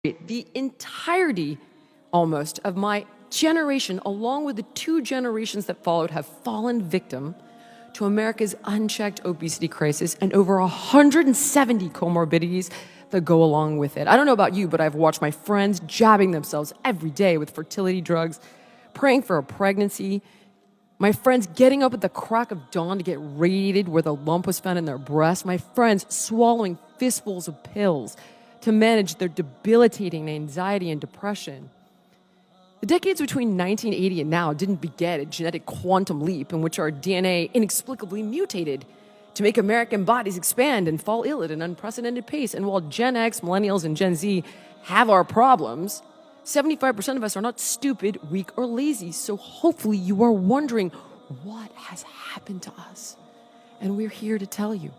The entirety, almost, of my generation, along with the 2 generations that followed, have fallen victim to America's unchecked obesity crisis and over 170 comorbidities that go along with it. I don't know about you, but I've watched my friends jabbing themselves every day with fertility drugs, praying for a pregnancy, my friends getting up at the crack of dawn to get radiated where the lump was found in their breast, my friends swallowing fistfuls of pills to manage their debilitating anxiety and depression. The decades between 1980 and now didn't beget a genetic quantum leap in which our DNA inexplicably mutated to make American bodies expand and fall ill at an unprecedented pace. And while Gen X, Millennials, and Gen Z have our problems, 75% of us are not stupid, weak, or lazy. So hopefully you are wondering what has happened to us. And we're here to tell you.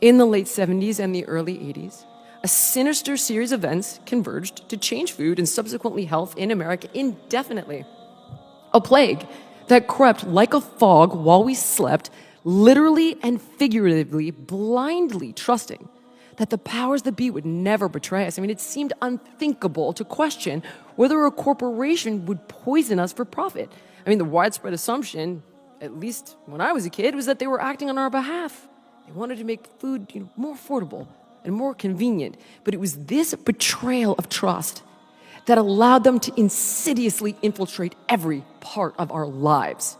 In the late 70s and the early 80s, a sinister series of events converged to change food and subsequently health in America indefinitely. A plague that crept like a fog while we slept, literally and figuratively, blindly trusting that the powers that be would never betray us. I mean, it seemed unthinkable to question whether a corporation would poison us for profit. I mean, the widespread assumption, at least when I was a kid, was that they were acting on our behalf. They wanted to make food, more affordable and more convenient. But it was this betrayal of trust that allowed them to insidiously infiltrate every part of our lives.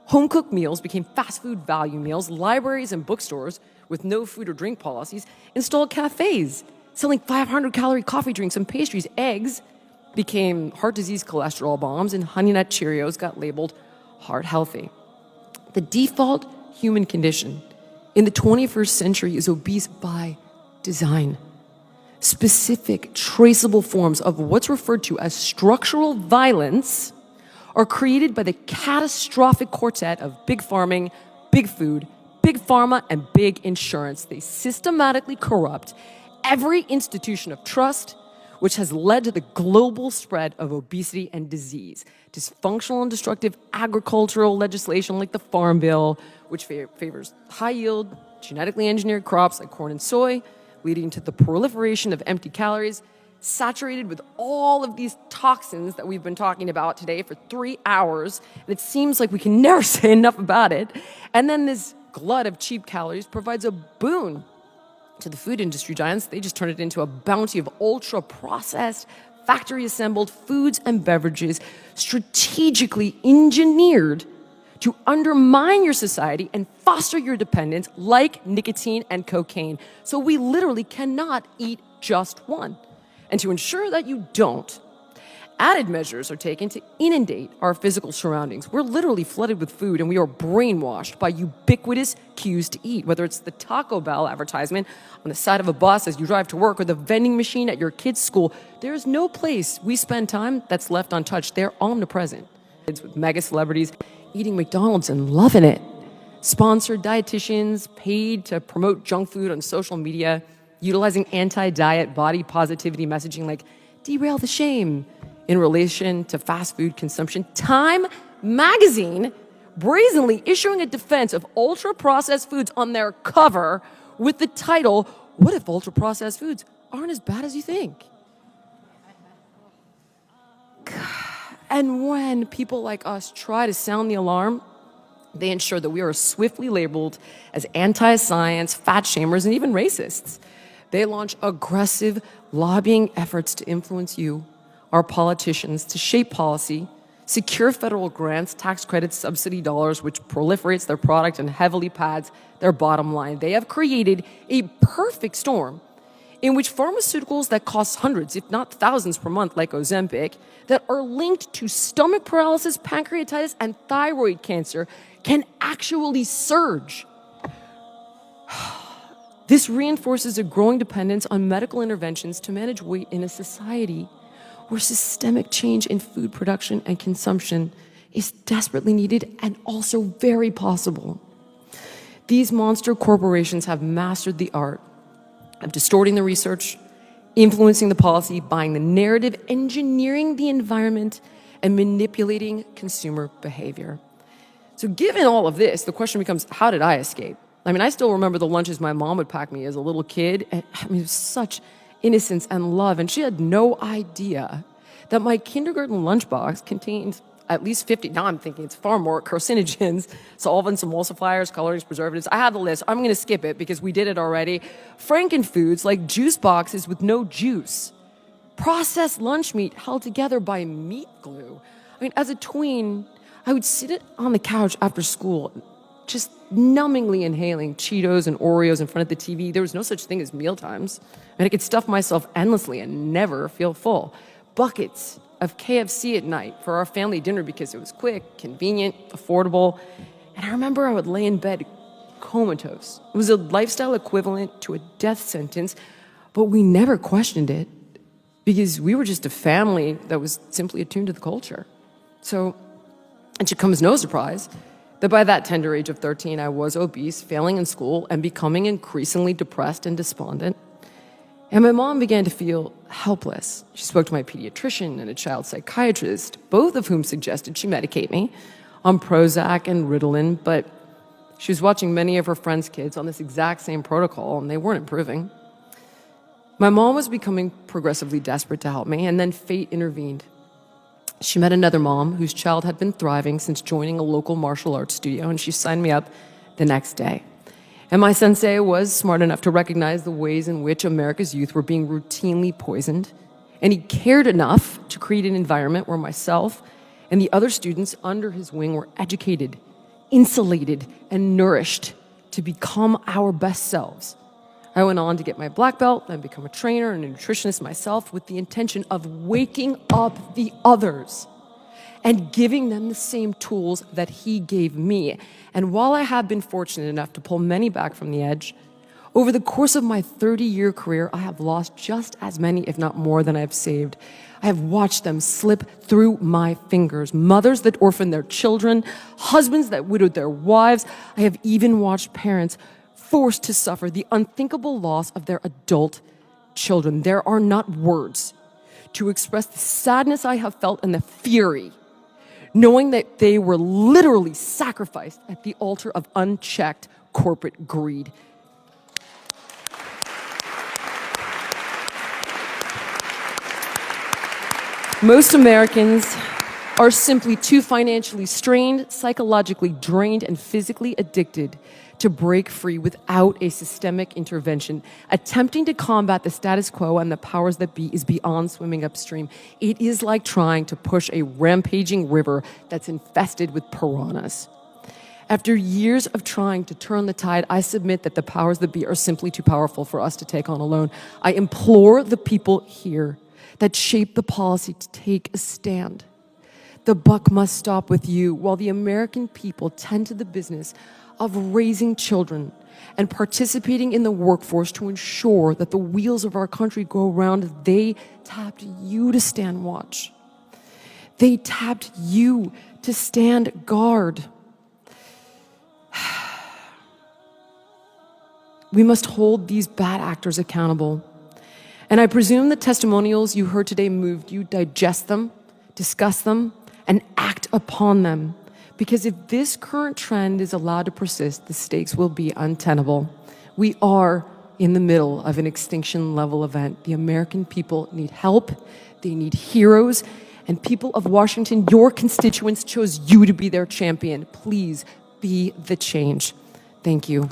Home-cooked meals became fast food value meals. Libraries and bookstores with no food or drink policies installed cafes selling 500-calorie coffee drinks and pastries. Eggs became heart disease cholesterol bombs, and Honey Nut Cheerios got labeled heart healthy. The default human condition in the 21st century is obese by design. Specific, traceable forms of what's referred to as structural violence are created by the catastrophic quartet of big farming, big food, big pharma, and big insurance. They systematically corrupt every institution of trust, which has led to the global spread of obesity and disease. Dysfunctional and destructive agricultural legislation like the Farm Bill, which favors high-yield, genetically engineered crops like corn and soy, leading to the proliferation of empty calories, saturated with all of these toxins that we've been talking about today for 3 hours, and it seems like we can never say enough about it. And then this glut of cheap calories provides a boon to the food industry giants. They just turn it into a bounty of ultra-processed, factory-assembled foods and beverages strategically engineered to undermine your society and foster your dependence like nicotine and cocaine. So we literally cannot eat just one. And to ensure that you don't, added measures are taken to inundate our physical surroundings. We're literally flooded with food, and we are brainwashed by ubiquitous cues to eat, whether it's the Taco Bell advertisement on the side of a bus as you drive to work or the vending machine at your kid's school. There is no place we spend time that's left untouched. They're omnipresent. It's with mega celebrities eating McDonald's and loving it. Sponsored dietitians paid to promote junk food on social media, utilizing anti-diet body positivity messaging like derail the shame in relation to fast food consumption. Time magazine brazenly issuing a defense of ultra-processed foods on their cover with the title, "What if ultra-processed foods aren't as bad as you think?" And when people like us try to sound the alarm, they ensure that we are swiftly labeled as anti-science, fat shamers, and even racists. They launch aggressive lobbying efforts to influence you, our politicians, to shape policy, secure federal grants, tax credits, subsidy dollars, which proliferates their product and heavily pads their bottom line. They have created a perfect storm in which pharmaceuticals that cost hundreds, if not thousands per month, like Ozempic, that are linked to stomach paralysis, pancreatitis, and thyroid cancer, can actually surge. This reinforces a growing dependence on medical interventions to manage weight in a society where systemic change in food production and consumption is desperately needed and also very possible. These monster corporations have mastered the art of distorting the research, influencing the policy, buying the narrative, engineering the environment, and manipulating consumer behavior. So given all of this, the question becomes, how did I escape? I mean, I still remember the lunches my mom would pack me as a little kid. And, I mean, it was such innocence and love, and she had no idea that my kindergarten lunchbox contained at least 50, now I'm thinking it's far more, carcinogens, solvents, emulsifiers, colorings, preservatives. I have the list. I'm going to skip it because we did it already. Frankenfoods like juice boxes with no juice. Processed lunch meat held together by meat glue. I mean, as a tween, I would sit on the couch after school, just numbingly inhaling Cheetos and Oreos in front of the TV. There was no such thing as mealtimes. And I could stuff myself endlessly and never feel full. Buckets of KFC at night for our family dinner because it was quick, convenient, affordable. And I remember I would lay in bed comatose. It was a lifestyle equivalent to a death sentence, but we never questioned it because we were just a family that was simply attuned to the culture. So it should come as no surprise that by that tender age of 13, I was obese, failing in school, and becoming increasingly depressed and despondent. And my mom began to feel helpless. She spoke to my pediatrician and a child psychiatrist, both of whom suggested she medicate me on Prozac and Ritalin, but she was watching many of her friends' kids on this exact same protocol, and they weren't improving. My mom was becoming progressively desperate to help me, and then fate intervened. She met another mom whose child had been thriving since joining a local martial arts studio, and she signed me up the next day. And my sensei was smart enough to recognize the ways in which America's youth were being routinely poisoned. And he cared enough to create an environment where myself and the other students under his wing were educated, insulated, and nourished to become our best selves. I went on to get my black belt and become a trainer and a nutritionist myself with the intention of waking up the others and giving them the same tools that he gave me. And while I have been fortunate enough to pull many back from the edge, over the course of my 30-year career, I have lost just as many, if not more, than I have saved. I have watched them slip through my fingers. Mothers that orphaned their children, husbands that widowed their wives. I have even watched parents forced to suffer the unthinkable loss of their adult children. There are not words to express the sadness I have felt and the fury knowing that they were literally sacrificed at the altar of unchecked corporate greed. Most Americans are simply too financially strained, psychologically drained, and physically addicted to break free without a systemic intervention. Attempting to combat the status quo and the powers that be is beyond swimming upstream. It is like trying to push a rampaging river that's infested with piranhas. After years of trying to turn the tide, I submit that the powers that be are simply too powerful for us to take on alone. I implore the people here that shape the policy to take a stand. The buck must stop with you while the American people tend to the business of raising children and participating in the workforce to ensure that the wheels of our country go round. They tapped you to stand watch. They tapped you to stand guard. We must hold these bad actors accountable. And I presume the testimonials you heard today moved you. Digest them, discuss them, and act upon them. Because if this current trend is allowed to persist, the stakes will be untenable. We are in the middle of an extinction-level event. The American people need help. They need heroes. And people of Washington, your constituents chose you to be their champion. Please be the change. Thank you.